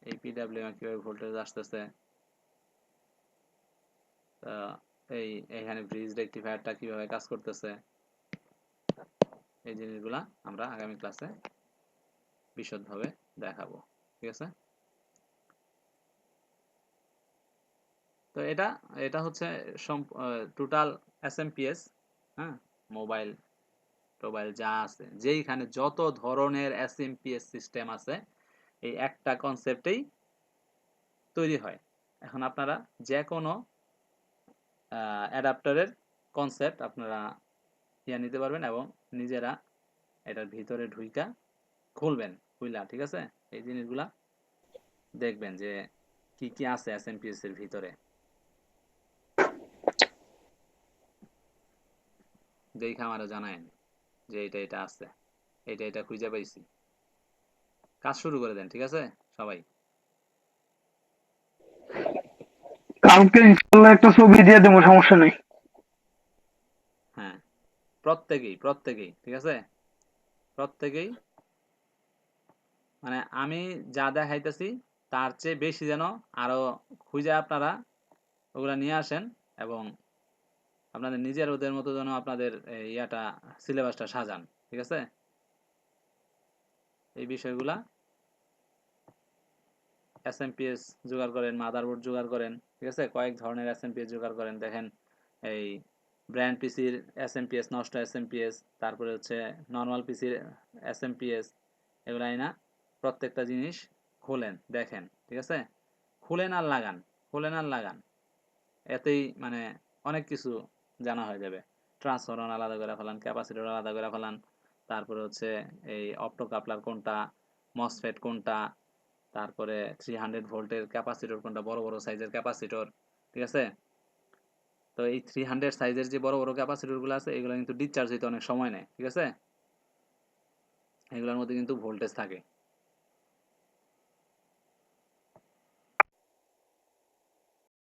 এই পিডাব্লিউএম কিভাবে ভোল্টেজ আসতেছে, এই এখানে ব্রিজ রেকটিফায়ারটা কিভাবে কাজ করতেছে, এই জিনিসগুলা আমরা আগামী ক্লাসে বিশদভাবে দেখাবো, ঠিক আছে। তো এটা হচ্ছে টোটাল এসএমপিএস, হ্যাঁ, মোবাইল টোবাইল যা আছে, যেইখানে যত ধরনের এসএমপিএস সিস্টেম আছে, এই একটা কনসেপ্টেই তৈরি হয়। এখন আপনারা যে কোনো অ্যাডাপ্টারের কনসেপ্ট আপনারা নিতে পারবেন এবং নিজেরা এটার ভিতরে ঢুইকা খুলবেন, ঠিক আছে। এই জিনিসগুলা দেখবেন যে কি কি আছে এসএমপিএস এর ভিতরে, দেখে আমারও জানায়েন যে এটা আছে, এটা খুঁজে পাইছি। কাজ শুরু করে দেন, ঠিক আছে সবাই। কালকে ইনশাল্লাহ একটা ছবি দিয়ে দেবো, সমস্যা নেই। হ্যাঁ, প্রত্যেকেই ঠিক আছে, প্রত্যেকেই মানে আমি যা দেখাইতেছি তার চেয়ে বেশি যেন আরো খুঁজে আপনারা ওগুলা নিয়ে আসেন এবং আপনাদের নিজের ওদের মতো যেন আপনাদের ইয়াটা সিলেবাসটা সাজান, ঠিক আছে। এই বিষয়গুলা এসএমপিএস জোগাড় করেন, মাদারবোর্ড জোগাড় করেন, ঠিক আছে। কয়েক ধরনের এসএমপিএস জোগাড় করেন, দেখেন এই ব্র্যান্ড পিসির এসএমপিএস, নষ্ট এসএমপিএস, তারপরে হচ্ছে নর্মাল পিসির এসএমপিএস, এগুলো না প্রত্যেকটা জিনিস খোলেন, দেখেন, ঠিক আছে। খুলেন আর লাগান, এতেই মানে অনেক কিছু জানা হয়ে যাবে। ট্রান্সফরমার আলাদা করে ফেলান, ক্যাপাসিটর আলাদা করে ফেলান, তারপরে হচ্ছে এই অপ্টো কাপলার কোনটা, মসফেট কোনটা, তারপরে 300 ভোল্টের ক্যাপাসিটর কোনটা, বড় বড় সাইজের ক্যাপাসিটর, ঠিক আছে। তো এই 300 সাইজের যে বড় বড় ক্যাপাসিটর গুলো আছে, এগুলো কিন্তু ডিসচার্জ হইতে অনেক সময় নেয়, ঠিক আছে। এগুলোর মধ্যে কিন্তু ভোল্টেজ থাকে,